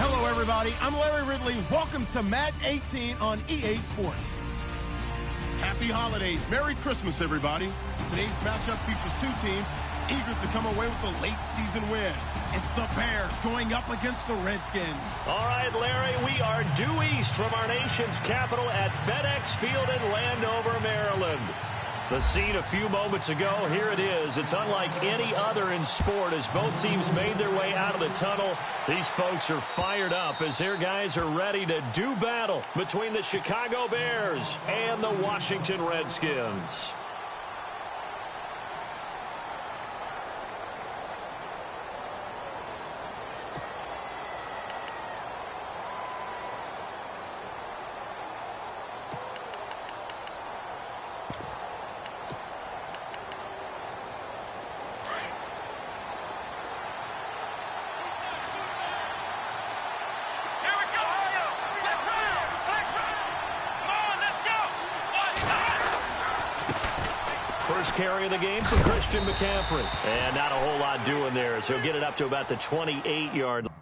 Hello, everybody. I'm Larry Ridley. Welcome to Madden 18 on EA Sports. Happy holidays. Merry Christmas, everybody. Today's matchup features two teams eager to come away with a late season win. It's the Bears going up against the Redskins. All right, Larry, we are due east from our nation's capital at FedEx Field in Landover, Maryland. The scene a few moments ago, here it is. It's unlike any other in sport as both teams made their way out of the tunnel. These folks are fired up as their guys are ready to do battle between the Chicago Bears and the Washington Redskins. First carry of the game for Christian McCaffrey. And not a whole lot doing there as he'll get it up to about the 28-yard line.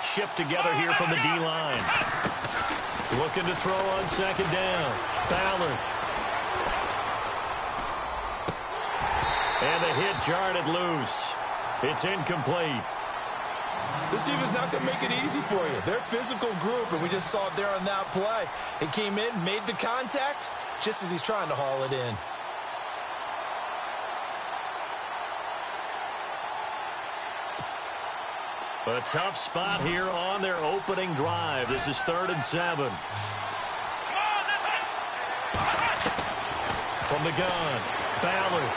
Shift together here from the D-line. Looking to throw on second down. Ballard. And the hit jarred it loose. It's incomplete. This team is not going to make it easy for you. They're a physical group, and we just saw it there on that play. It came in, made the contact, just as he's trying to haul it in. A tough spot here on their opening drive. This is 3rd and 7. From the gun, Ballard.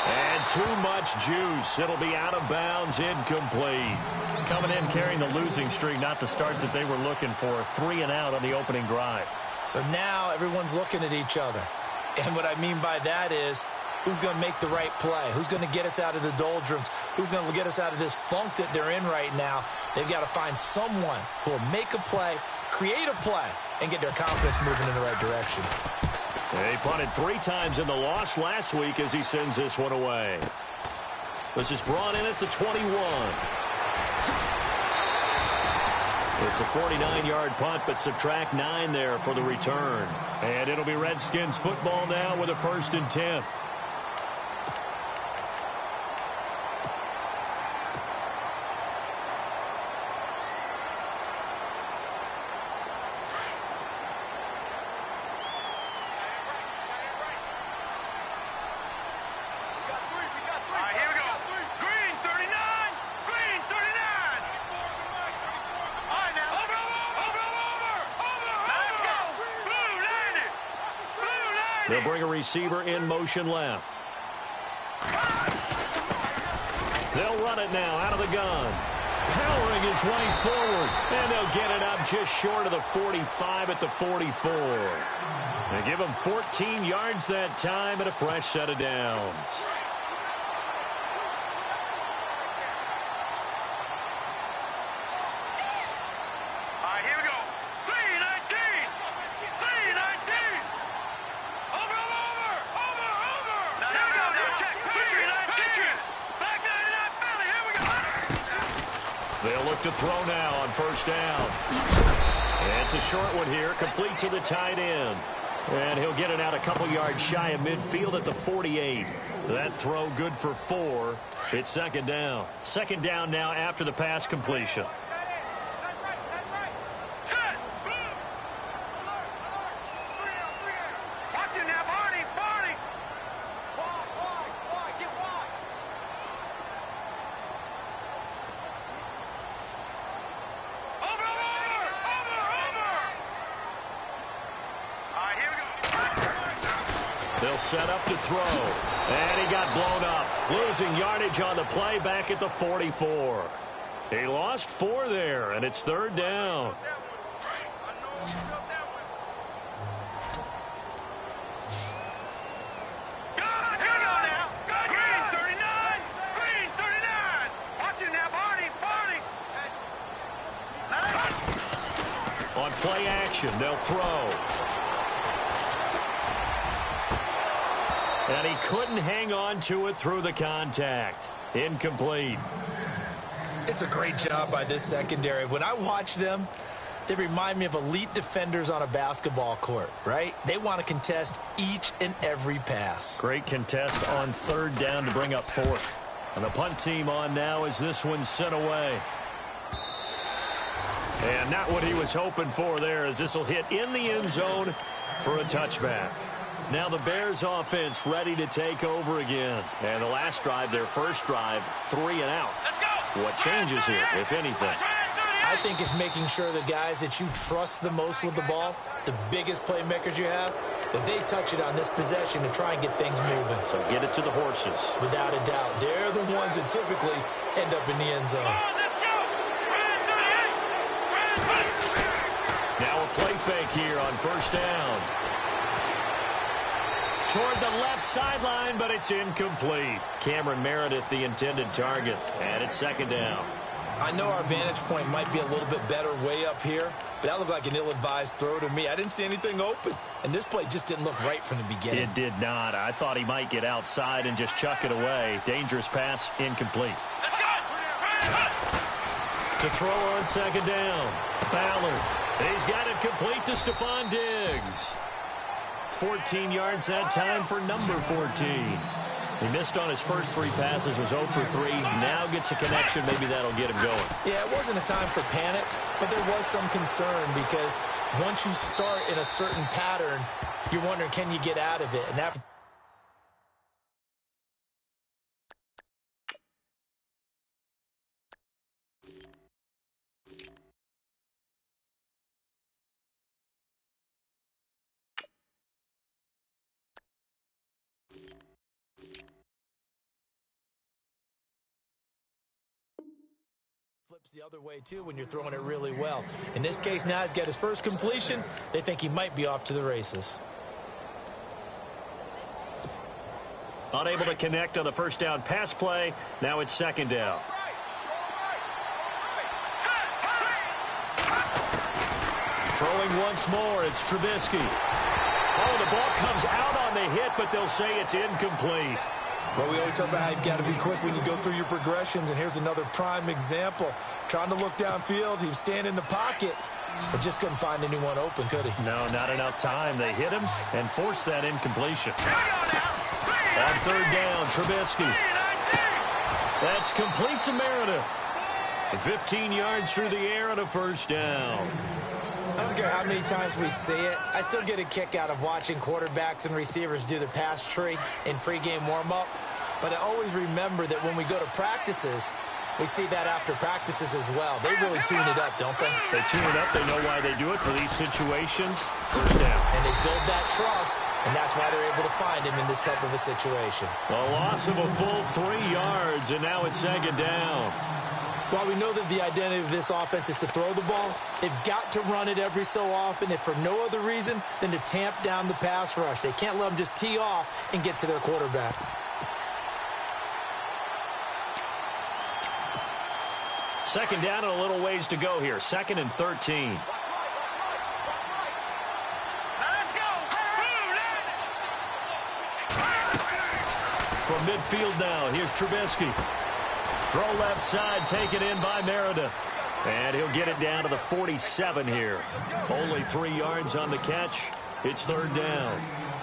And too much juice. It'll be out of bounds, incomplete. Coming in carrying the losing streak, not the start that they were looking for. 3 and out on the opening drive. So now everyone's looking at each other. And what I mean by that is, who's going to make the right play? Who's going to get us out of the doldrums? Who's going to get us out of this funk that they're in right now? They've got to find someone who will make a play, create a play, and get their confidence moving in the right direction. He punted 3 times in the loss last week as he sends this one away. This is brought in at the 21. It's a 49-yard punt, but subtract 9 there for the return. And it'll be Redskins football now with a 1st and 10. They'll bring a receiver in motion left. They'll run it now out of the gun. Powering his way forward, and they'll get it up just short of the 45 at the 44. They give him 14 yards that time and a fresh set of downs. They'll look to throw now on first down. And it's a short one here, complete to the tight end. And he'll get it out a couple yards shy of midfield at the 48. That throw good for 4. It's second down. Second down now after the pass completion. They'll set up to throw. And he got blown up. Losing yardage on the play back at the 44. He lost 4 there, and it's third down. On play action, they'll throw. And he couldn't hang on to it through the contact. Incomplete. It's a great job by this secondary. When I watch them, they remind me of elite defenders on a basketball court, right? They want to contest each and every pass. Great contest on third down to bring up 4th. And the punt team on now as this one's sent away. And not what he was hoping for there, as this will hit in the end zone for a touchback. Now the Bears offense ready to take over again. And the last drive, their first drive, 3 and out. What changes here, if anything? I think it's making sure the guys that you trust the most with the ball, the biggest playmakers you have, that they touch it on this possession to try and get things moving. So get it to the horses. Without a doubt. They're the ones that typically end up in the end zone. Now a play fake here on first down. Toward the left sideline, but it's incomplete. Cameron Meredith, the intended target, and it's second down. I know our vantage point might be a little bit better way up here, but that looked like an ill-advised throw to me. I didn't see anything open, and this play just didn't look right from the beginning. It did not. I thought he might get outside and just chuck it away. Dangerous pass, incomplete. To throw on second down, Ballard. He's got it complete to Stephon Diggs. 14 yards that time for number 14. He missed on his first 3 passes, was 0 for 3. Now gets a connection. Maybe that'll get him going. Yeah, it wasn't a time for panic, but there was some concern because once you start in a certain pattern, you're wondering, can you get out of it? And after flips the other way, too, when you're throwing it really well. In this case, now he's got his first completion. They think he might be off to the races. Unable to connect on the first down pass play. Now it's second down. Throwing once more, it's Trubisky. Oh, the ball comes out on the hit, but they'll say it's incomplete. Well, we always talk about how you've got to be quick when you go through your progressions, and here's another prime example. Trying to look downfield, he was standing in the pocket, but just couldn't find anyone open, could he? No, not enough time. They hit him and forced that incompletion. On third down, Trubisky. That's complete to Meredith. 15 yards through the air and a first down. I don't care how many times we see it. I still get a kick out of watching quarterbacks and receivers do the pass tree in pregame warm-up. But I always remember that when we go to practices, We see that after practices as well. They really tune it up, don't they? They tune it up. They know why they do it for these situations. First down. And they build that trust, and that's why they're able to find him in this type of a situation. A loss of a full 3 yards, and now it's second down. While we know that the identity of this offense is to throw the ball, they've got to run it every so often, if for no other reason than to tamp down the pass rush. They can't let them just tee off and get to their quarterback. Second down and a little ways to go here. 2nd and 13. Let's go. From midfield now, here's Trubisky. Throw left side, taken in by Meredith. And he'll get it down to the 47 here. Only 3 yards on the catch. It's 3rd down.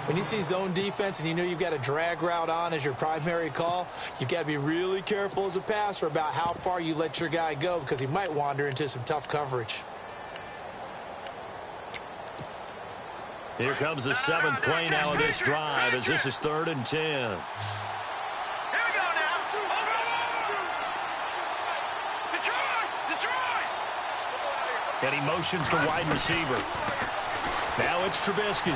When you see zone defense and you know you've got a drag route on as your primary call, you've got to be really careful as a passer about how far you let your guy go because he might wander into some tough coverage. Here comes the 7th play now of this drive as this is 3rd and 10. Here we go now. Detroit! And he motions the wide receiver. Now it's Trubisky.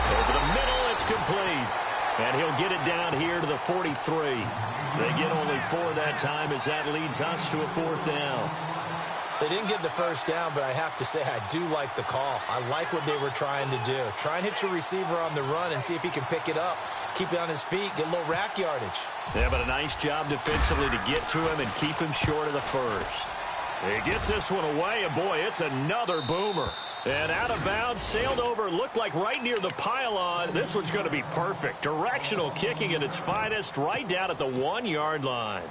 Over the middle, it's complete. And he'll get it down here to the 43. They get only 4 that time as that leads us to a 4th down. They didn't get the first down, but I have to say I do like the call. I like what they were trying to do. Try and hit your receiver on the run and see if he can pick it up. Keep it on his feet, get a little rack yardage. Yeah, but a nice job defensively to get to him and keep him short of the first. He gets this one away, and boy, it's another boomer. And out of bounds, sailed over, looked like right near the pylon. This one's going to be perfect. Directional kicking at its finest, right down at the 1-yard line.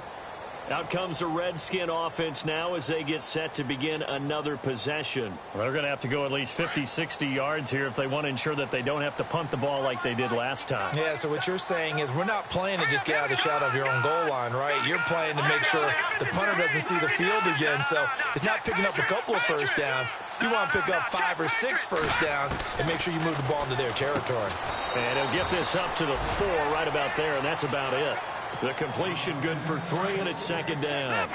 Out comes the Redskin offense now as they get set to begin another possession. Well, they're going to have to go at least 50, 60 yards here if they want to ensure that they don't have to punt the ball like they did last time. Yeah, so what you're saying is we're not playing to just get out of the shadow of your own goal line, right? You're playing to make sure the punter doesn't see the field again, so it's not picking up a couple of first downs. You want to pick up 5 or 6 first downs and make sure you move the ball into their territory. And he'll get this up to the 4 right about there, and that's about it. The completion good for 3, and it's second down.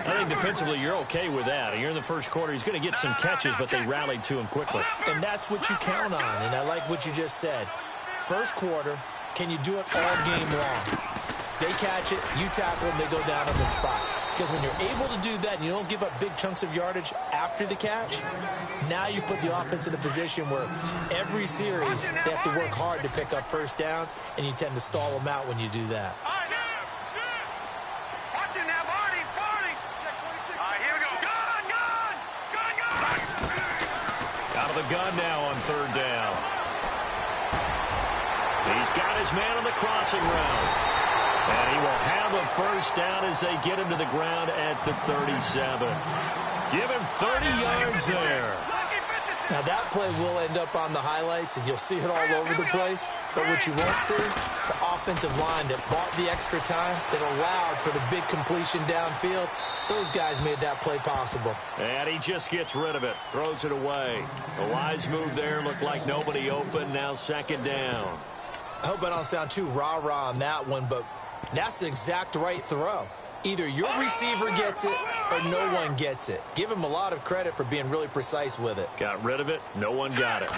I think defensively you're okay with that. Here in the first quarter, he's going to get some catches, but they rallied to him quickly. And that's what you count on, and I like what you just said. First quarter, can you do it all game long? They catch it, you tackle them, they go down on the spot. Because when you're able to do that and you don't give up big chunks of yardage after the catch, now you put the offense in a position where every series they have to work hard to pick up first downs, and you tend to stall them out when you do that. Out of the gun now on 3rd down. He's got his man on the crossing route. And he will have a first down as they get him to the ground at the 37. Give him 30 yards there. Now that play will end up on the highlights, and you'll see it all over the place. But what you won't see, the offensive line that bought the extra time, that allowed for the big completion downfield, those guys made that play possible. And he just gets rid of it, throws it away. The wise move there, looked like nobody open, now second down. I hope I don't sound too rah-rah on that one, but that's the exact right throw. Either your receiver gets it or no one gets it. Give him a lot of credit for being really precise with it. Got rid of it. No one got it.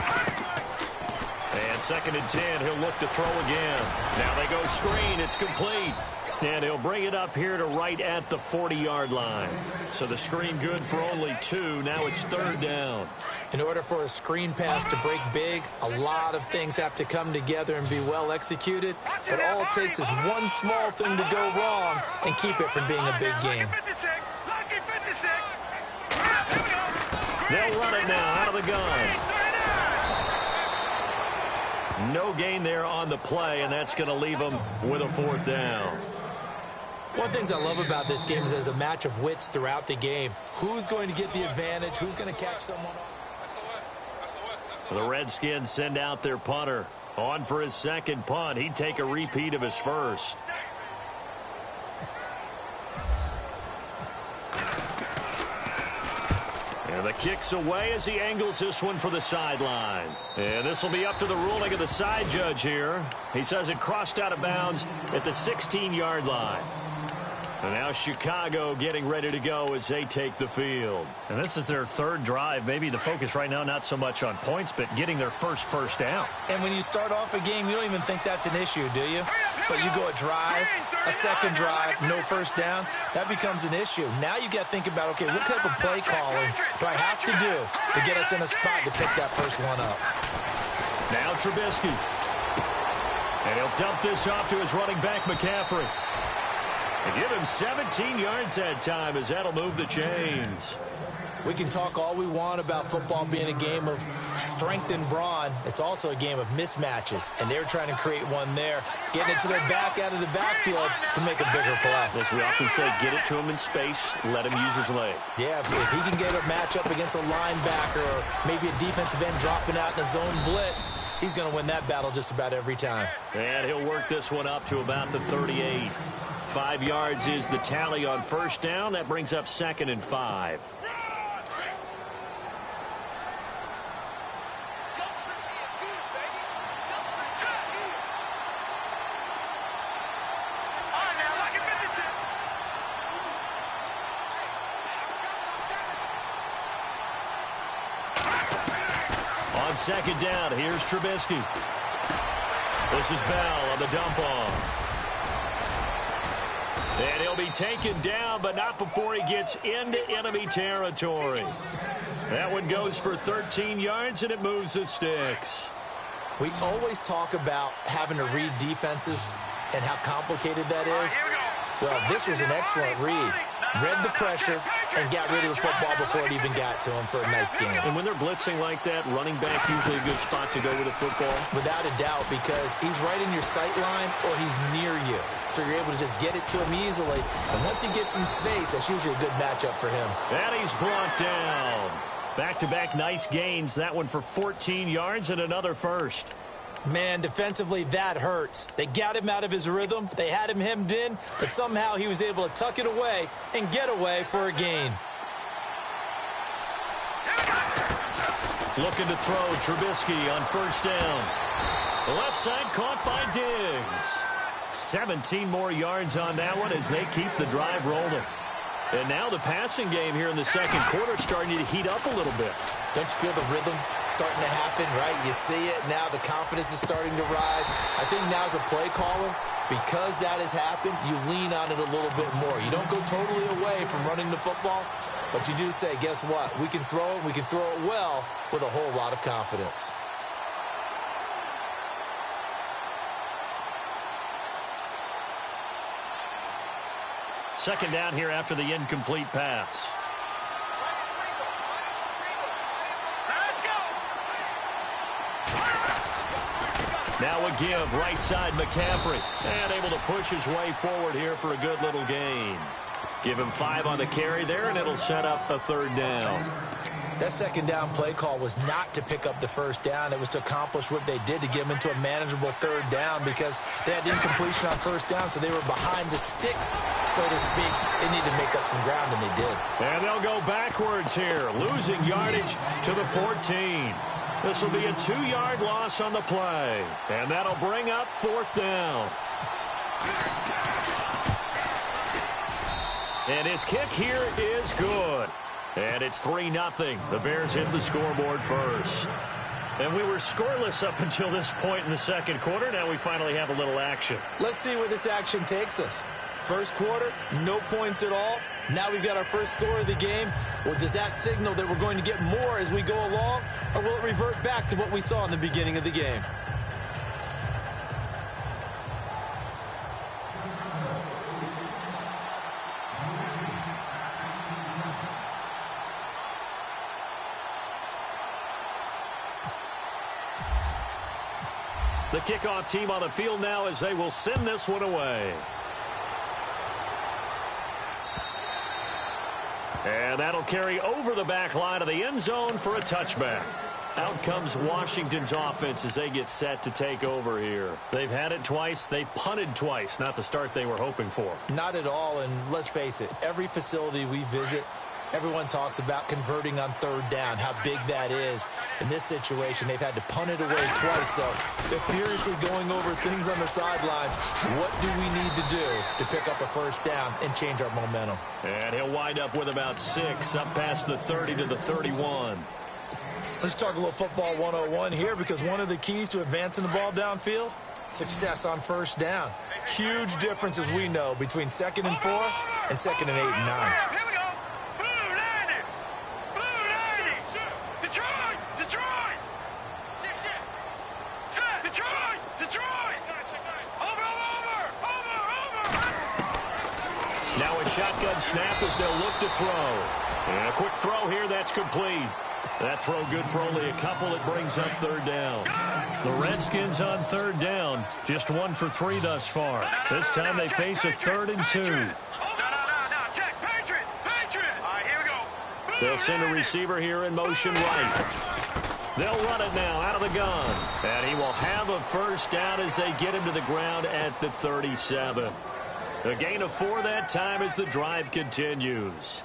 And 2nd and 10. He'll look to throw again. Now they go screen. It's complete. And he'll bring it up here to right at the 40-yard line. So the screen good for only 2. Now it's 3rd down. In order for a screen pass to break big, a lot of things have to come together and be well executed. But all it takes is one small thing to go wrong and keep it from being a big game. They'll run it now out of the gun. No gain there on the play, and that's going to leave them with a 4th down. One of the things I love about this game is there's a match of wits throughout the game. Who's going to get the advantage? Who's going to catch someone off? The Redskins send out their punter. On for his second punt. He'd take a repeat of his first. And the kick's away as he angles this one for the sideline. And this will be up to the ruling of the side judge here. He says it crossed out of bounds at the 16-yard line. And now Chicago getting ready to go as they take the field. And this is their third drive. Maybe the focus right now not so much on points, but getting their first down. And when you start off a game, you don't even think that's an issue, do you? But you go a drive, a second drive, no first down, that becomes an issue. Now you got to think about, okay, what type of play calling do I have to do to get us in a spot to pick that first one up? Now Trubisky. And he'll dump this off to his running back, McCaffrey. And give him 17 yards that time as that'll move the chains. We can talk all we want about football being a game of strength and brawn. It's also a game of mismatches, and they're trying to create one there, getting it to their back out of the backfield to make a bigger play. As we often say, get it to him in space, let him use his leg. Yeah, if he can get a matchup against a linebacker or maybe a defensive end dropping out in a zone blitz, he's going to win that battle just about every time. And he'll work this one up to about the 38. 5 yards is the tally on first down. That brings up 2nd and 5. On second down, here's Trubisky. This is Bell on the dump off. And he'll be taken down, but not before he gets into enemy territory. That one goes for 13 yards, and it moves the sticks. We always talk about having to read defenses and how complicated that is. Well, this was an excellent read. Read the pressure and got rid of the football before it even got to him for a nice game. And when they're blitzing like that, running back usually a good spot to go with the football? Without a doubt, because he's right in your sight line or he's near you. So you're able to just get it to him easily. And once he gets in space, that's usually a good matchup for him. And he's brought down. Back-to-back nice gains. That one for 14 yards and another first. Man, defensively, that hurts. They got him out of his rhythm. They had him hemmed in, but somehow he was able to tuck it away and get away for a gain. Looking to throw Trubisky on first down. The left side caught by Diggs. 17 more yards on that one as they keep the drive rolling. And now the passing game here in the second quarter starting to heat up a little bit. Don't you feel the rhythm starting to happen, right? You see it. Now the confidence is starting to rise. I think now as a play caller, because that has happened, you lean on it a little bit more. You don't go totally away from running the football, but you do say, guess what? We can throw it. We can throw it well with a whole lot of confidence. Second down here after the incomplete pass. Now a give, right side McCaffrey. And able to push his way forward here for a good little gain. Give him 5 on the carry there, and it'll set up a third down. That second down play call was not to pick up the first down. It was to accomplish what they did to get them into a manageable third down because they had incompletion on first down, so they were behind the sticks, so to speak. They needed to make up some ground, and they did. And they'll go backwards here, losing yardage to the 14. This will be a 2-yard loss on the play, and that'll bring up fourth down. And his kick here is good. And it's 3-0. The Bears hit the scoreboard first. And we were scoreless up until this point in the second quarter. Now we finally have a little action. Let's see where this action takes us. First quarter, no points at all. Now we've got our first score of the game. Well, does that signal that we're going to get more as we go along? Or will it revert back to what we saw in the beginning of the game? The kickoff team on the field now as they will send this one away. And that'll carry over the back line of the end zone for a touchback. Out comes Washington's offense as they get set to take over here. They've had it twice. They've punted twice. Not the start they were hoping for. Not at all, and let's face it, every facility we visit, Everyone talks about converting on third down, how big that is. In this situation, they've had to punt it away twice, so they're furiously going over things on the sidelines. What do we need to do to pick up a first down and change our momentum? And he'll wind up with about 6 up past the 30 to the 31. Let's talk a little football 101 here, because one of the keys to advancing the ball downfield, success on first down. Huge difference, as we know, between 2nd and 4 and 2nd and 8 and 9. Here we go. Blue 90. Blue 90. Detroit. Detroit. Set. Detroit. Detroit. Over. Now a shotgun snap as they'll look to throw. And a quick throw here, that's complete. That throw good for only a couple. It brings up third down. The Redskins on third down. Just 1 for 3 thus far. This time they face a 3rd and 2. No. Check. Patriot. All right, here we go. They'll send a receiver here in motion right. They'll run it now out of the gun. And he will have a first down as they get him to the ground at the 37. A gain of 4 that time as the drive continues.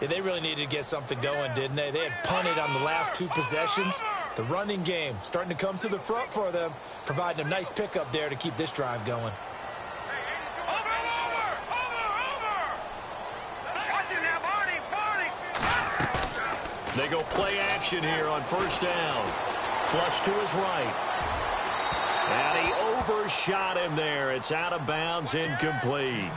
Yeah, they really needed to get something going, didn't they? They had punted on the last 2 possessions. The running game starting to come to the front for them, providing a nice pickup there to keep this drive going. Over. Watch it now, Barney. They go play action here on first down. Flush to his right. And he overshot him there. It's out of bounds, incomplete.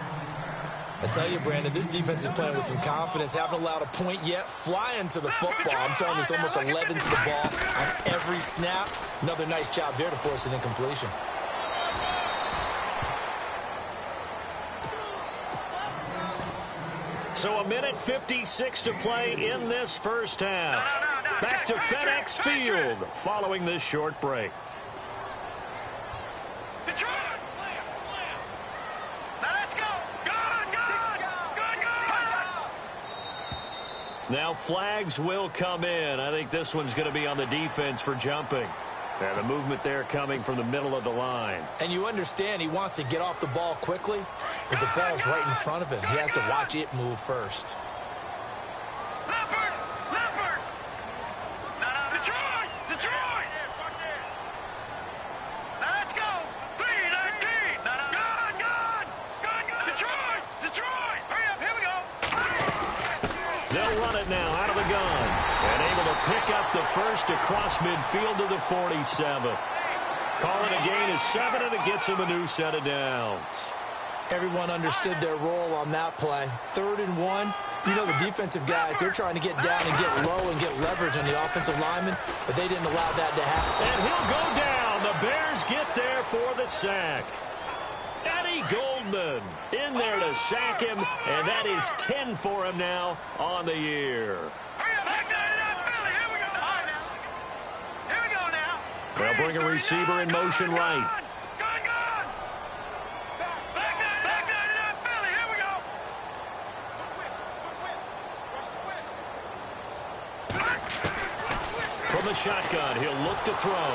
I tell you, Brandon, this defense is playing with some confidence. Haven't allowed a point yet. Flying to the football. I'm telling you, it's almost 11 to the ball on every snap. Another nice job there to force an incompletion. So a minute 56 to play in this first half. Back to FedEx Field following this short break. Detroit. Now let's go. Good. Now flags will come in. I think this one's going to be on the defense for jumping. And the movement there coming from the middle of the line. And you understand he wants to get off the ball quickly, but the ball's right in front of him. He has to watch it move first. Leopard. Detroit. Now let's go. 3-19. Gun. Detroit. Hurry up. Here we go. They'll run it now out of the gun. And able to pick up the first across midfield to the 47. Call it a gain of 7, and it gets him a new set of downs. Everyone understood their role on that play. 3rd and 1. You know, the defensive guys, they're trying to get down and get low and get leverage on the offensive lineman, but they didn't allow that to happen. And he'll go down. The Bears get there for the sack. Eddie Goldman in there to sack him, and that is 10 for him now on the year. Hurry up. Back 99 Philly. Here we go. Here we go now. They'll bring a receiver in motion right. Gun. Back 99 Philly. Here we go. From the shotgun, he'll look to throw.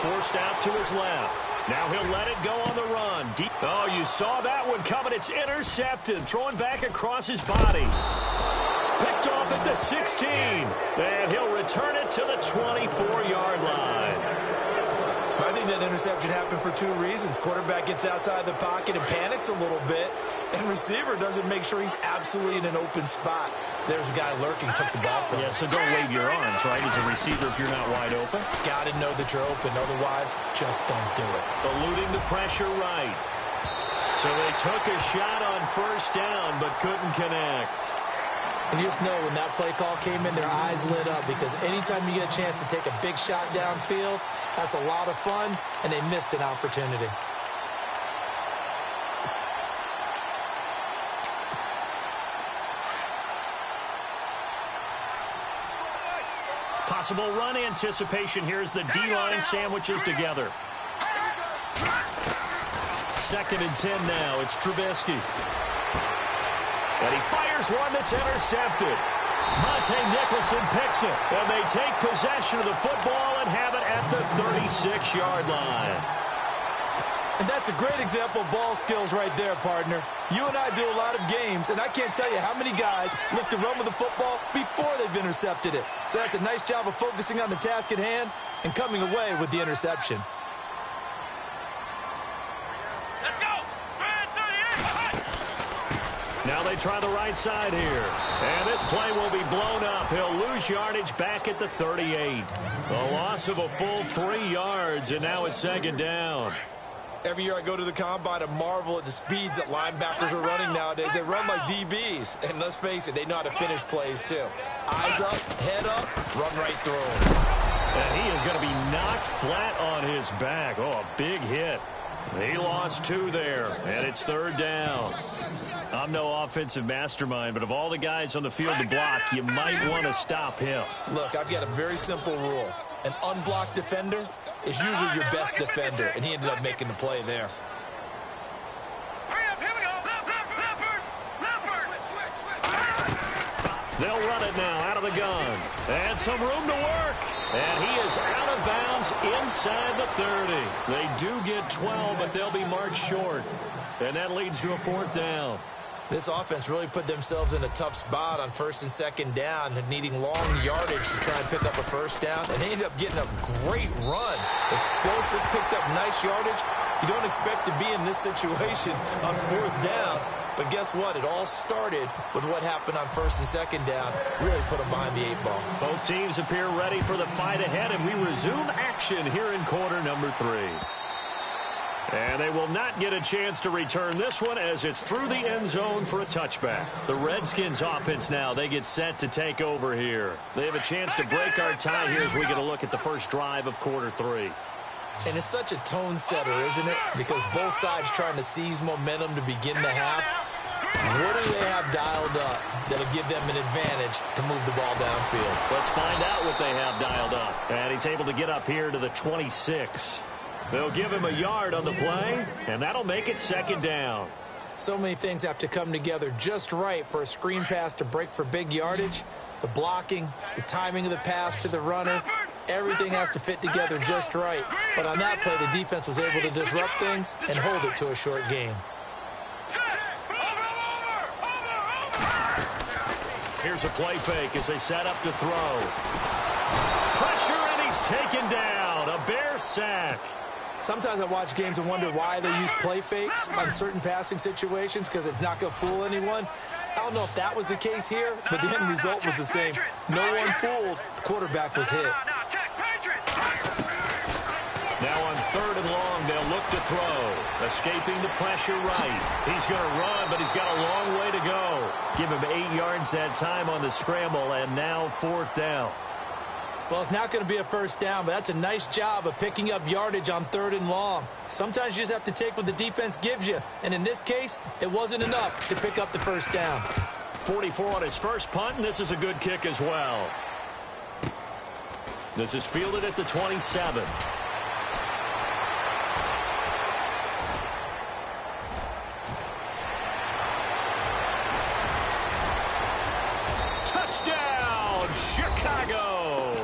Forced out to his left. Now he'll let it go on the run. Deep. Oh, you saw that one coming. It's intercepted. Throwing back across his body. Picked off at the 16. And he'll return it to the 24-yard line. I think that interception happened for 2 reasons. Quarterback gets outside the pocket and panics a little bit, and receiver doesn't make sure he's absolutely in an open spot. So there's a guy lurking, took the ball from him. Yeah, so don't wave your arms, right, as a receiver if you're not wide open. Got to know that you're open. Otherwise, just don't do it. Eluding the pressure right. So they took a shot on first down, but couldn't connect. And you just know when that play call came in, their eyes lit up, because anytime you get a chance to take a big shot downfield, that's a lot of fun, and they missed an opportunity. Possible run anticipation here as the D-line sandwiches together. 2nd and 10 now. It's Trubisky. And he fires one that's intercepted. Monte Nicholson picks it. And they take possession of the football and have it at the 36-yard line. And that's a great example of ball skills right there, partner. You and I do a lot of games, and I can't tell you how many guys look to run with the football before they've intercepted it. So that's a nice job of focusing on the task at hand and coming away with the interception. Let's go. Now they try the right side here. And this play will be blown up. He'll lose yardage back at the 38. A loss of a full 3 yards, and now it's second down. Every year I go to the combine and marvel at the speeds that linebackers are running nowadays. They run like DBs. And let's face it, they know how to finish plays too. Eyes up, head up, run right through them. And he is going to be knocked flat on his back. Oh, a big hit. He lost 2 there, and it's third down. I'm no offensive mastermind, but of all the guys on the field to block, you might want to stop him. Look, I've got a very simple rule. An unblocked defender is usually your best defender, and he ended up making the play there. Hurry up, here we go. They'll run it now out of the gun. And some room to work. And he is out of bounds inside the 30. They do get 12, but they'll be marked short. And that leads to a fourth down. This offense really put themselves in a tough spot on first and second down, needing long yardage to try and pick up a first down. And they ended up getting a great run. Explosive, picked up nice yardage. You don't expect to be in this situation on fourth down. But guess what? It all started with what happened on first and second down. Really put them behind the 8 ball. Both teams appear ready for the fight ahead, and we resume action here in quarter number 3. And they will not get a chance to return this one as it's through the end zone for a touchback. The Redskins offense now, they get set to take over here. They have a chance to break our tie here as we get a look at the first drive of quarter 3. And it's such a tone setter, isn't it? Because both sides trying to seize momentum to begin the half. What do they have dialed up that'll give them an advantage to move the ball downfield? Let's find out what they have dialed up. And he's able to get up here to the 26. They'll give him a yard on the play, and that'll make it second down. So many things have to come together just right for a screen pass to break for big yardage. The blocking, the timing of the pass to the runner, everything has to fit together just right. But on that play, the defense was able to disrupt things and hold it to a short game. Here's a play fake as they set up to throw. Pressure, and he's taken down. A Bear sack. Sometimes I watch games and wonder why they use play fakes on certain passing situations, because it's not going to fool anyone. I don't know if that was the case here, but the end result was the same. No one fooled. The quarterback was hit. Now on third and long, they'll look to throw. Escaping the pressure right. He's going to run, but he's got a long way to go. Give him 8 yards that time on the scramble, and now fourth down. Well, it's not going to be a first down, but that's a nice job of picking up yardage on third and long. Sometimes you just have to take what the defense gives you. And in this case, it wasn't enough to pick up the first down. 44 on his first punt, and this is a good kick as well. This is fielded at the 27. Touchdown, Chicago!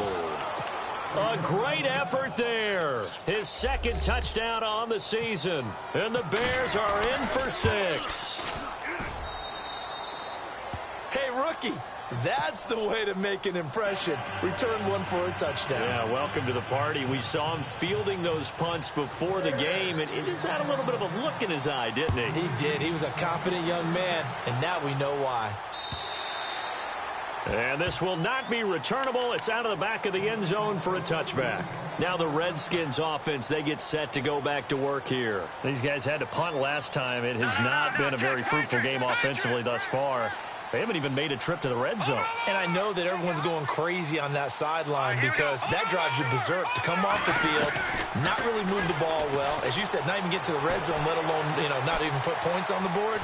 A great effort there. His second touchdown on the season. And the Bears are in for 6. Hey, rookie, that's the way to make an impression. Return one for a touchdown. Yeah, welcome to the party. We saw him fielding those punts before the game, and he just had a little bit of a look in his eye, didn't he? He did. He was a confident young man, and now we know why. And this will not be returnable. It's out of the back of the end zone for a touchback. Now the Redskins offense, they get set to go back to work here. These guys had to punt last time. It has not been a very fruitful game offensively thus far. They haven't even made a trip to the red zone. And I know that everyone's going crazy on that sideline because that drives you berserk to come off the field, not really move the ball well. As you said, not even get to the red zone, let alone, not even put points on the board.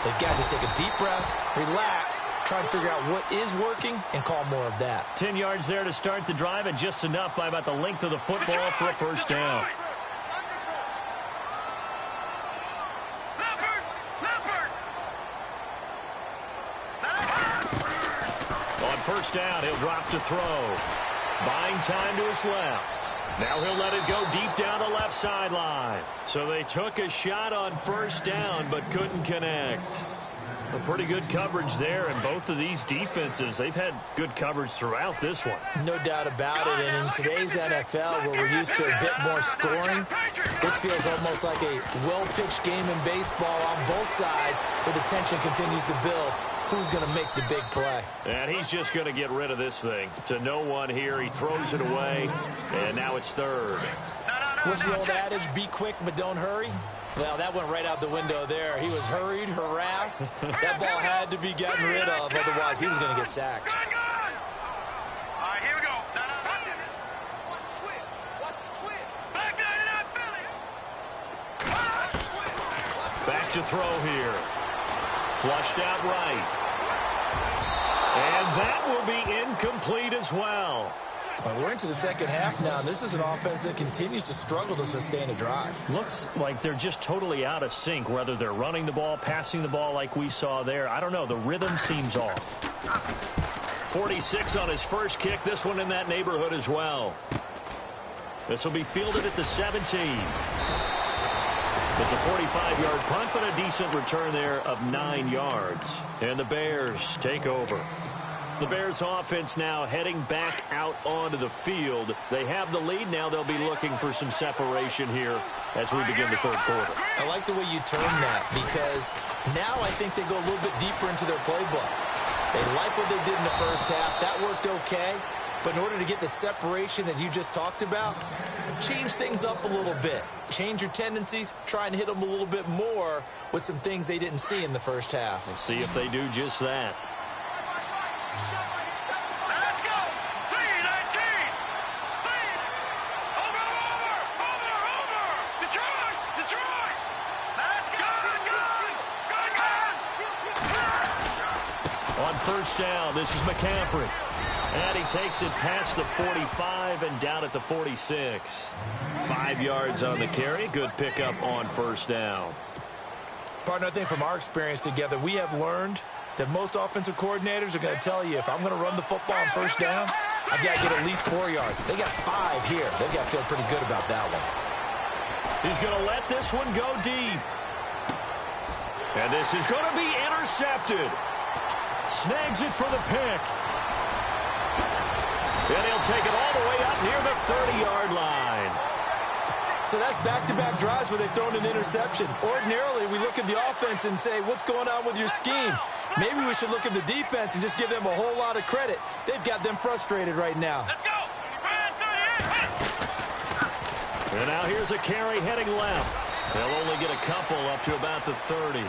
They've got to just take a deep breath, relax, try and figure out what is working and call more of that. 10 yards there to start the drive, and just enough by about the length of the football for a first down. On first down, he'll drop to throw. Buying time to his left. Now he'll let it go deep down the left sideline. So they took a shot on first down but couldn't connect. A pretty good coverage there, and both of these defenses, they've had good coverage throughout this one. No doubt about it, and in today's NFL, where we're used to a bit more scoring, this feels almost like a well-pitched game in baseball on both sides, where the tension continues to build. Who's going to make the big play? And he's just going to get rid of this thing. To no one here, he throws it away, and now it's third. What's the old adage, be quick but don't hurry? Well, that went right out the window there. He was hurried, harassed. That ball had to be gotten rid of, otherwise he was going to get sacked. All right, here we go. Watch the twist. Watch the twist. Back down in that Philly. Back to throw here. Flushed out right. And that will be incomplete as well. We're into the second half now, and this is an offense that continues to struggle to sustain a drive. Looks like they're just totally out of sync, whether they're running the ball, passing the ball like we saw there. I don't know. The rhythm seems off. 46 on his first kick. This one in that neighborhood as well. This will be fielded at the 17. It's a 45-yard punt, but a decent return there of 9 yards. And the Bears take over. The Bears offense now heading back out onto the field. They have the lead. Now they'll be looking for some separation here as we begin the third quarter. I like the way you term that, because now I think they go a little bit deeper into their playbook. They like what they did in the first half. That worked okay. But in order to get the separation that you just talked about, change things up a little bit. Change your tendencies. Try and hit them a little bit more with some things they didn't see in the first half. We'll see if they do just that. Let's go. 3-19. Over. Detroit. Let's go. Good. On first down, this is McCaffrey. And he takes it past the 45 and down at the 46. 5 yards on the carry. Good pickup on first down. Partner, I think from our experience together, we have learned that most offensive coordinators are going to tell you, if I'm going to run the football on first down, I've got to get at least 4 yards. They got 5 here. They've got to feel pretty good about that one. He's going to let this one go deep. And this is going to be intercepted. Snags it for the pick. And he'll take it all the way up near the 30-yard line. So that's back-to-back drives where they've thrown an interception. Ordinarily, we look at the offense and say, what's going on with your scheme? Maybe we should look at the defense and just give them a whole lot of credit. They've got them frustrated right now. Let's go. And now here's a carry heading left. They'll only get a couple up to about the 30.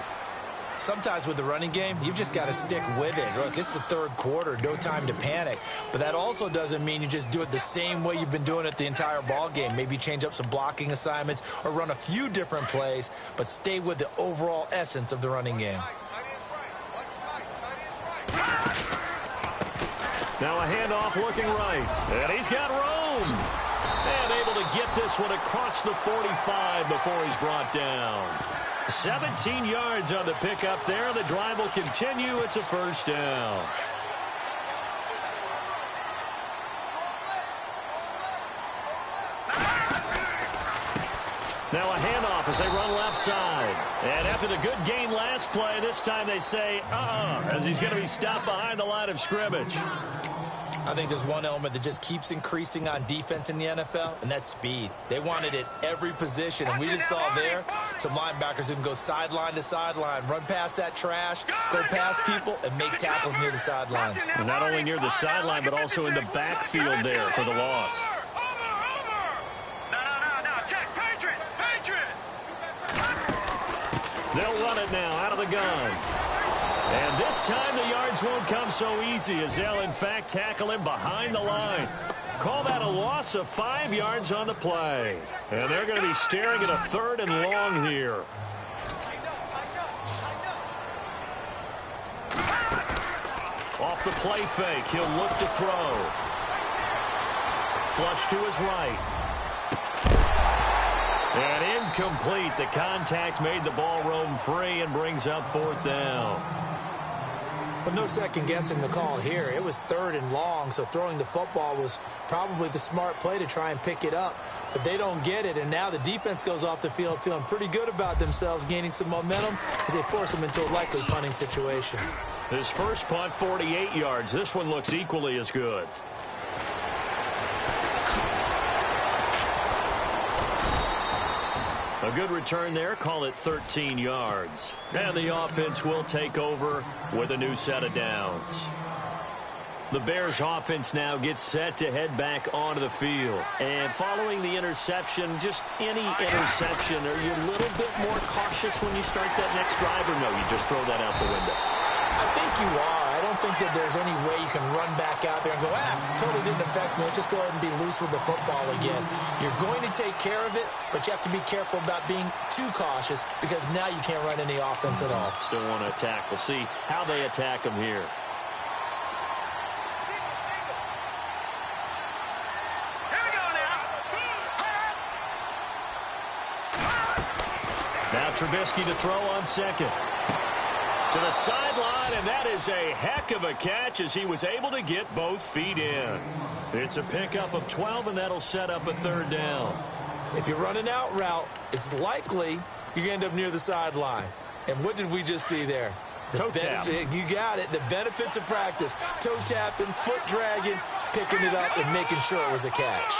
Sometimes with the running game, you've just got to stick with it. Look, it's the third quarter, no time to panic. But that also doesn't mean you just do it the same way you've been doing it the entire ball game. Maybe change up some blocking assignments or run a few different plays, but stay with the overall essence of the running game. Now a handoff looking right. And he's got room. And able to get this one across the 45 before he's brought down. 17 yards on the pickup there. The drive will continue. It's a first down. Now a handoff as they run left side. And after the good gain last play, this time they say, as he's going to be stopped behind the line of scrimmage. I think there's one element that just keeps increasing on defense in the NFL, and that's speed. They want it at every position, and we just saw there some linebackers who can go sideline to sideline, run past that trash, go past people, and make tackles near the sidelines. And not only near the sideline, but also in the backfield there for the loss. They'll run it now out of the gun. And this time the yards won't come so easy as they'll, in fact, tackle him behind the line. Call that a loss of 5 yards on the play. And they're going to be staring at a 3rd and long here. Off the play fake, he'll look to throw. Flush to his right. And incomplete. The contact made the ball roam free and brings up 4th down. But no second-guessing the call here. It was 3rd and long, so throwing the football was probably the smart play to try and pick it up. But they don't get it, and now the defense goes off the field feeling pretty good about themselves, gaining some momentum as they force them into a likely punting situation. His first punt, 48 yards. This one looks equally as good. A good return there. Call it 13 yards. And the offense will take over with a new set of downs. The Bears offense now gets set to head back onto the field. And following the interception, just any interception, are you a little bit more cautious when you start that next drive, or no, you just throw that out the window? I think you are. I don't think that there's any way you can run back out there and go, totally didn't affect me. Let's just go ahead and be loose with the football again. You're going to take care of it, but you have to be careful about being too cautious because now you can't run any offense at all. Still want to attack. We'll see how they attack them here. Now Trubisky to throw on second. To the sideline, and that is a heck of a catch as he was able to get both feet in. It's a pickup of 12, and that'll set up a 3rd down. If you're running out route, it's likely you're going to end up near the sideline. And what did we just see there? Toe tap. You got it. The benefits of practice. Toe tapping, foot dragging, picking it up, and making sure it was a catch.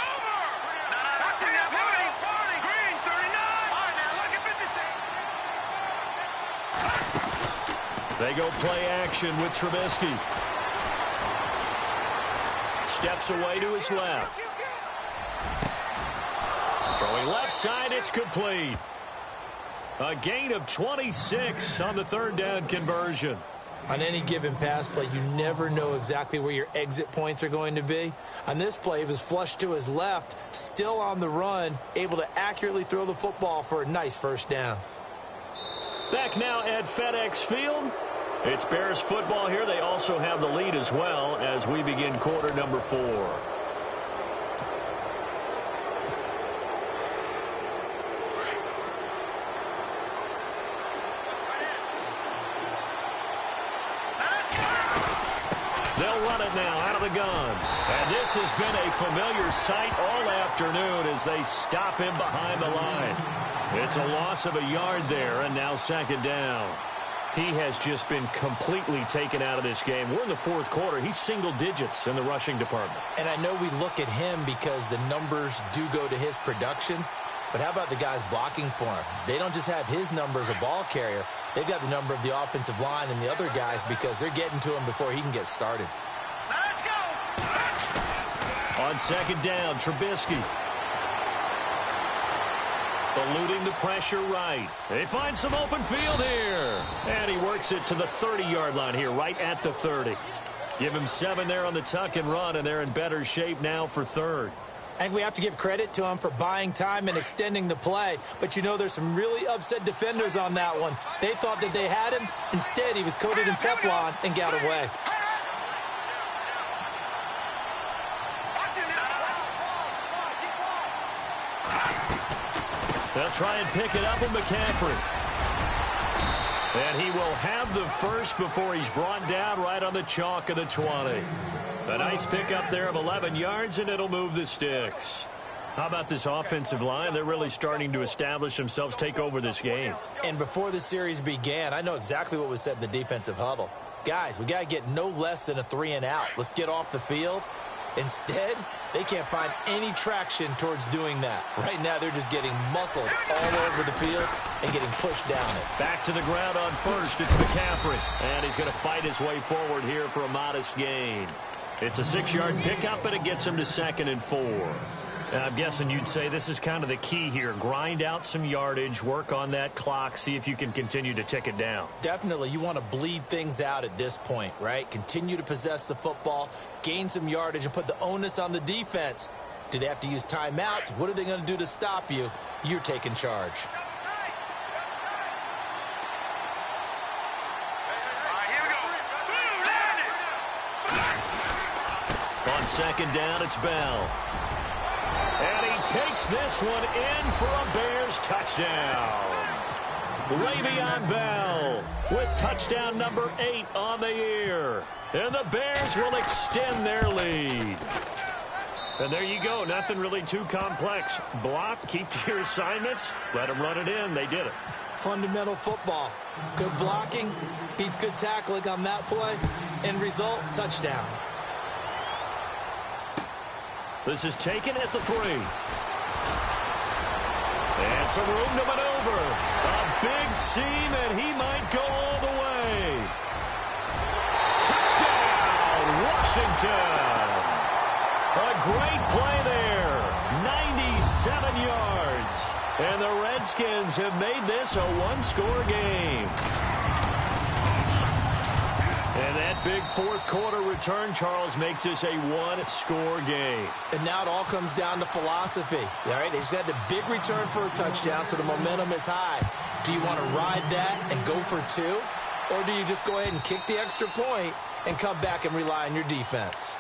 They go play action with Trubisky. Steps away to his left. Throwing left side, it's complete. A gain of 26 on the 3rd down conversion. On any given pass play, you never know exactly where your exit points are going to be. On this play, he was flushed to his left, still on the run, able to accurately throw the football for a nice 1st down. Back now at FedEx Field. It's Bears football here. They also have the lead as well as we begin quarter number 4. They'll run it now out of the gun. And this has been a familiar sight all afternoon as they stop him behind the line. It's a loss of a yard there, and now 2nd down. He has just been completely taken out of this game. We're in the 4th quarter. He's single digits in the rushing department. And I know we look at him because the numbers do go to his production. But how about the guys blocking for him? They don't just have his number as a ball carrier. They've got the number of the offensive line and the other guys because they're getting to him before he can get started. Let's go! On 2nd down, Trubisky. Eluding the pressure right. They find some open field here. And he works it to the 30-yard line here, right at the 30. Give him 7 there on the tuck and run, and they're in better shape now for 3rd. And we have to give credit to him for buying time and extending the play. But you know there's some really upset defenders on that one. They thought that they had him. Instead, he was coated in Teflon and got away. They'll try and pick it up with McCaffrey. And he will have the first before he's brought down right on the chalk of the 20. A nice pickup there of 11 yards, and it'll move the sticks. How about this offensive line? They're really starting to establish themselves, take over this game. And before the series began, I know exactly what was said in the defensive huddle. Guys, we got to get no less than a 3-and-out. Let's get off the field. Instead, they can't find any traction towards doing that. Right now, they're just getting muscled all over the field and getting pushed down it. Back to the ground on first. It's McCaffrey. And he's going to fight his way forward here for a modest gain. It's a 6-yard pickup, and it gets him to 2nd and 4. I'm guessing you'd say this is kind of the key here. Grind out some yardage, work on that clock, see if you can continue to tick it down. Definitely. You want to bleed things out at this point, right? Continue to possess the football, gain some yardage, and put the onus on the defense. Do they have to use timeouts? What are they going to do to stop you? You're taking charge. On 2nd down, it's Bell. And he takes this one in for a Bears touchdown. Le'Veon Bell with touchdown number 8 on the year. And the Bears will extend their lead. And there you go. Nothing really too complex. Block, keep to your assignments, let them run it in. They did it. Fundamental football. Good blocking beats good tackling on that play. End result, touchdown. This is taken at the 3. And some room to maneuver. A big seam, and he might go all the way. Touchdown, Washington. A great play there. 97 yards. And the Redskins have made this a one-score game. And that big fourth quarter return, Charles, makes this a one-score game. And now it all comes down to philosophy. All right, they just had a big return for a touchdown, so the momentum is high. Do you want to ride that and go for 2? Or do you just go ahead and kick the extra point and come back and rely on your defense?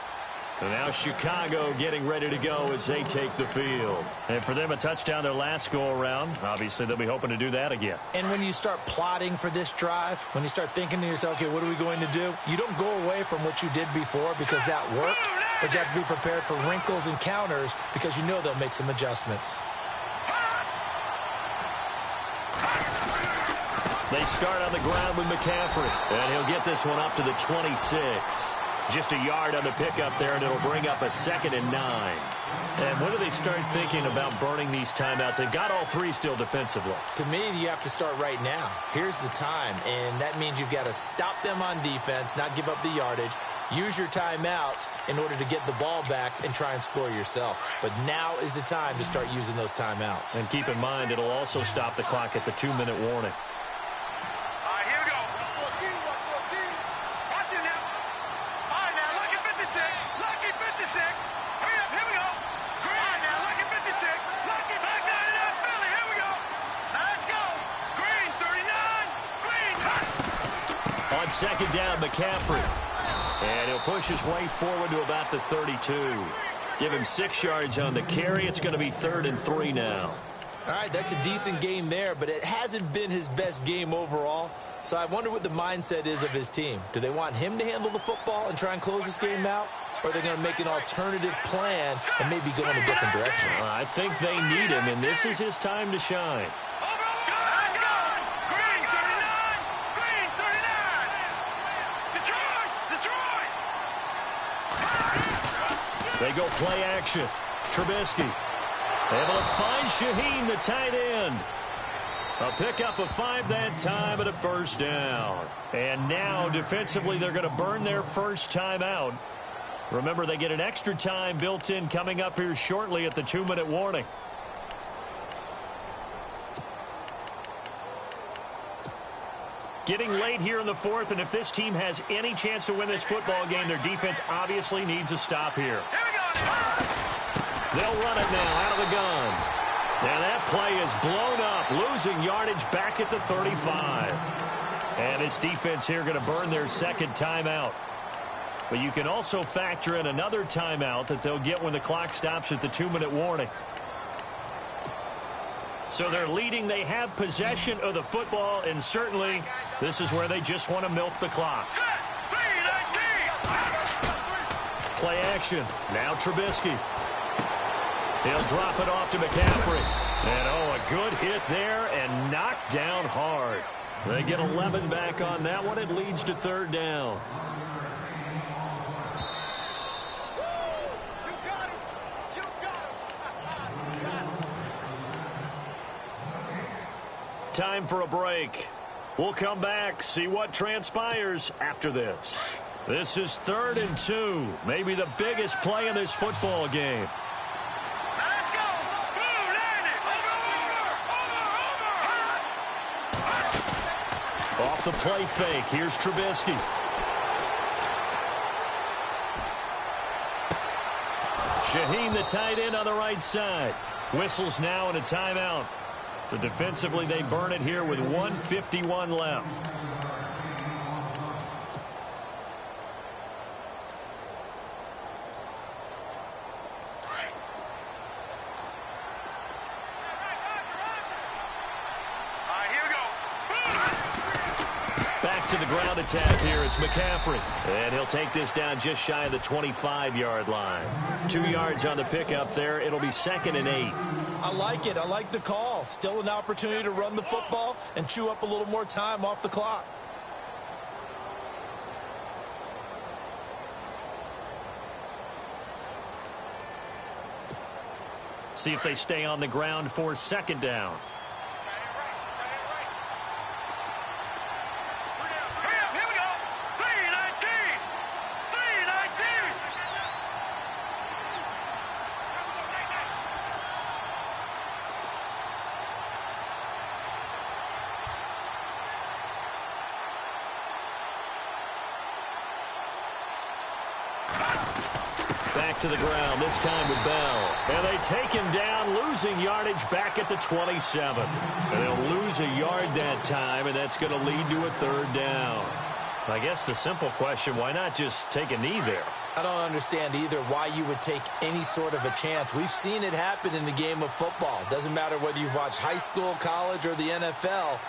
And now Chicago getting ready to go as they take the field. And for them, a touchdown their last go-around. Obviously, they'll be hoping to do that again. And when you start plotting for this drive, when you start thinking to yourself, okay, what are we going to do? You don't go away from what you did before because that worked, but you have to be prepared for wrinkles and counters because you know they'll make some adjustments. They start on the ground with McCaffrey, and he'll get this one up to the 26. Just a yard on the pickup there, and it'll bring up a 2nd and 9. And when do they start thinking about burning these timeouts? They've got all 3 still defensively. To me, you have to start right now. Here's the time, and that means you've got to stop them on defense, not give up the yardage, use your timeouts in order to get the ball back and try and score yourself. But now is the time to start using those timeouts. And keep in mind, it'll also stop the clock at the 2-minute warning. Second down, McCaffrey. And he'll push his way forward to about the 32. Give him 6 yards on the carry. It's going to be 3rd and 3 now. All right, that's a decent game there, but it hasn't been his best game overall. So I wonder what the mindset is of his team. Do they want him to handle the football and try and close this game out? Or are they going to make an alternative plan and maybe go in a different direction? I think they need him, and this is his time to shine. They go play action. Trubisky able to find Shaheen, the tight end. A pickup of 5 that time and a first down. And now defensively they're going to burn their first timeout. Remember, they get an extra time built in coming up here shortly at the 2-minute warning. Getting late here in the 4th, and if this team has any chance to win this football game, their defense obviously needs a stop here. They'll run it now out of the gun. And that play is blown up, losing yardage back at the 35. And its defense here going to burn their second timeout. But you can also factor in another timeout that they'll get when the clock stops at the 2-minute warning. So they're leading. They have possession of the football, and certainly this is where they just want to milk the clock. Play action. Now Trubisky. He'll drop it off to McCaffrey. And, oh, a good hit there and knocked down hard. They get 11 back on that one. It leads to 3rd down. Time for a break. We'll come back, see what transpires after this. This is 3rd and 2, maybe the biggest play in this football game. Let's go. Blue, land it. Over. Off the play fake, here's Trubisky. Shaheen, the tight end, on the right side. Whistles now and a timeout. So defensively, they burn it here with 1:51 left. Here we go. to the ground attack here. It's McCaffrey. And he'll take this down just shy of the 25-yard line. 2 yards on the pickup there. It'll be 2nd and 8. I like it. I like the call. Still an opportunity to run the football and chew up a little more time off the clock. See if they stay on the ground for 2nd down. Here we go. 319. 319. Back to the ground, this time with Bell. And they take him down, losing yardage back at the 27. And they'll lose a yard that time, and that's going to lead to a 3rd down. I guess the simple question, why not just take a knee there? I don't understand either why you would take any sort of a chance. We've seen it happen in the game of football. Doesn't matter whether you've watched high school, college, or the NFL.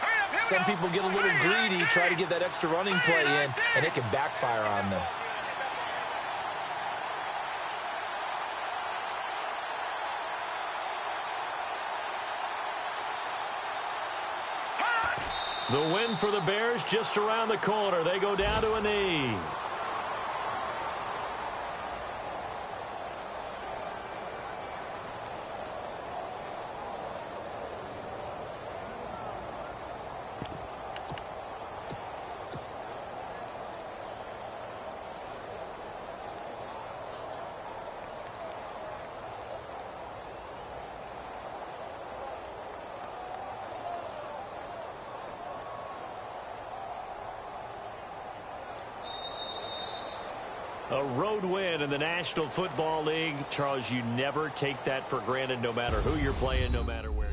Some people get a little greedy, try to get that extra running play in, and it can backfire on them. The win for the Bears just around the corner. They go down to a knee. A road win in the National Football League. Charles, you never take that for granted, no matter who you're playing, no matter where.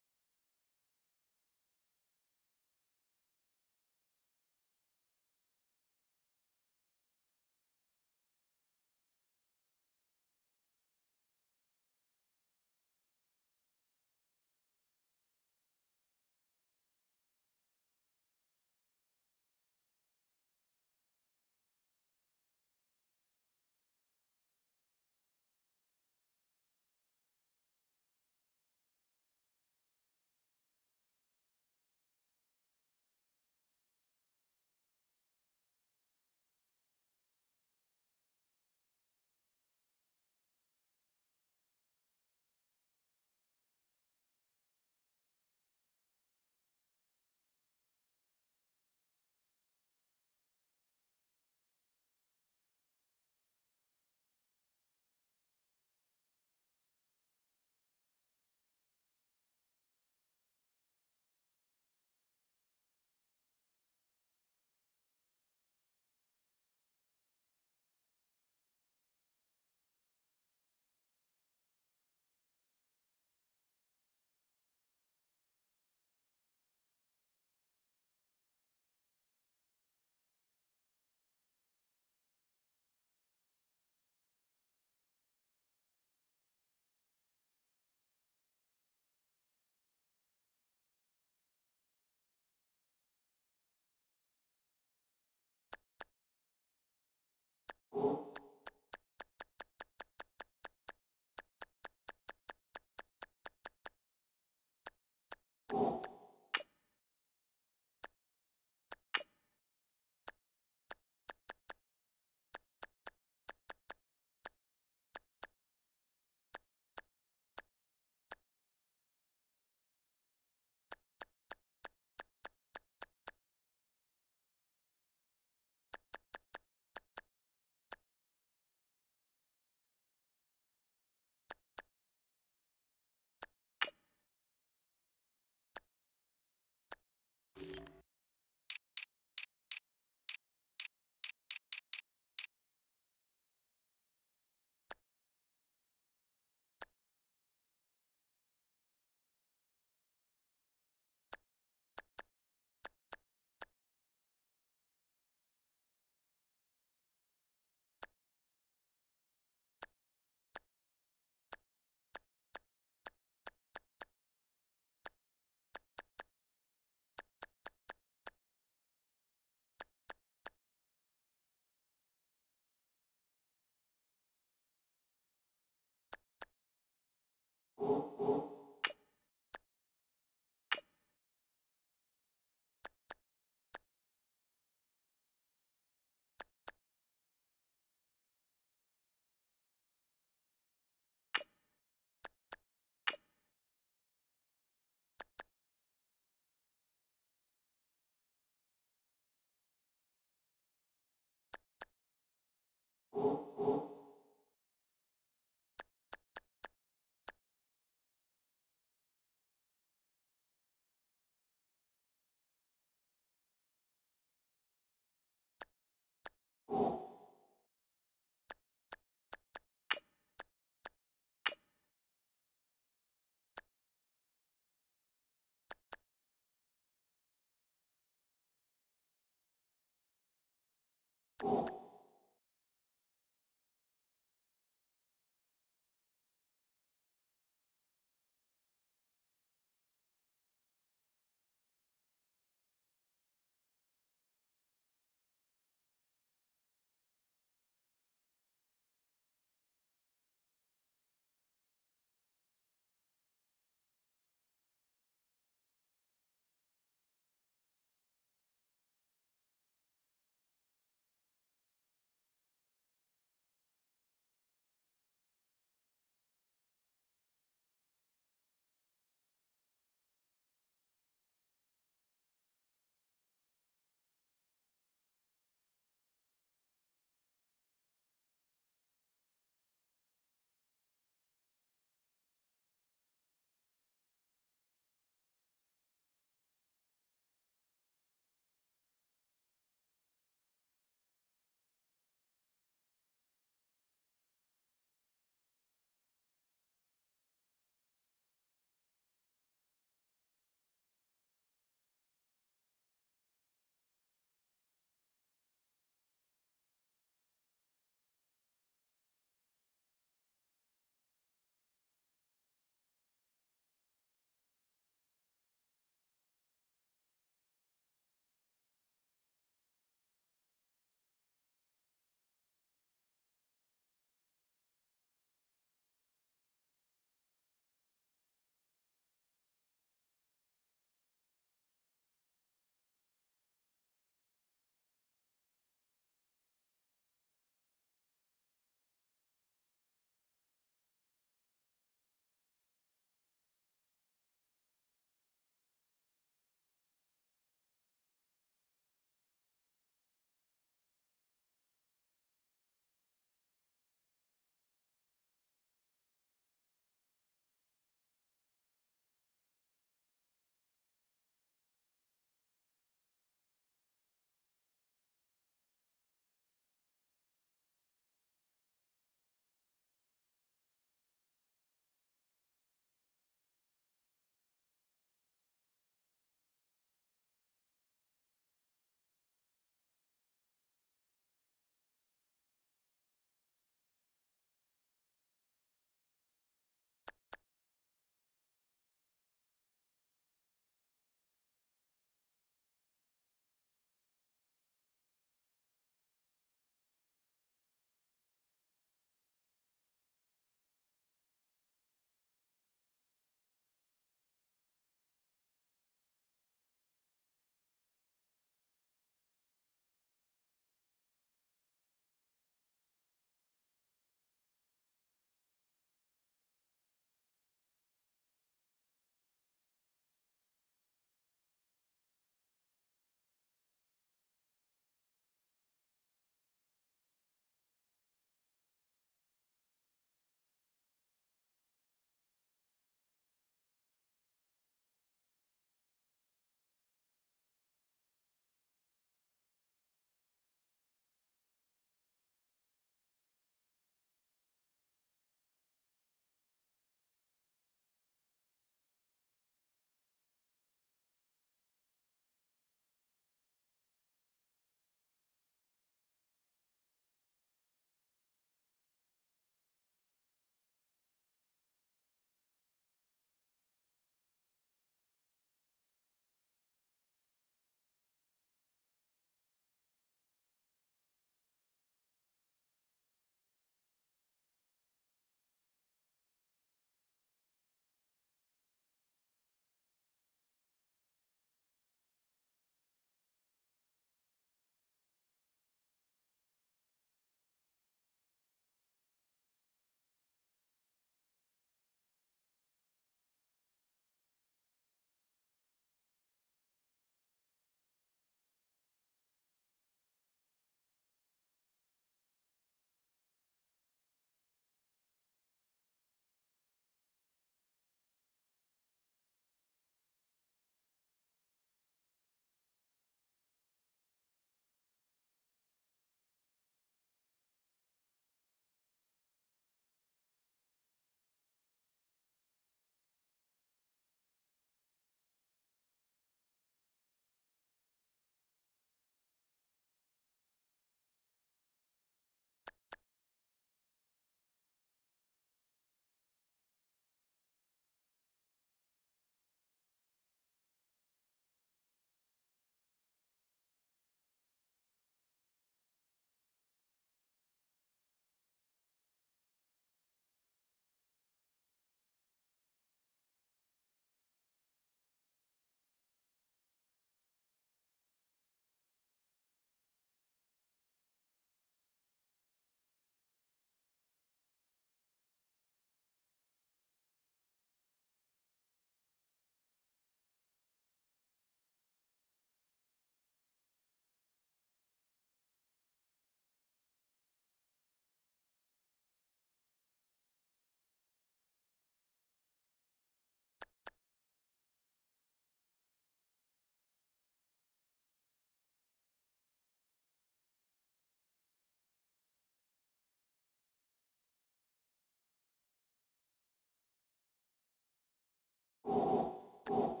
you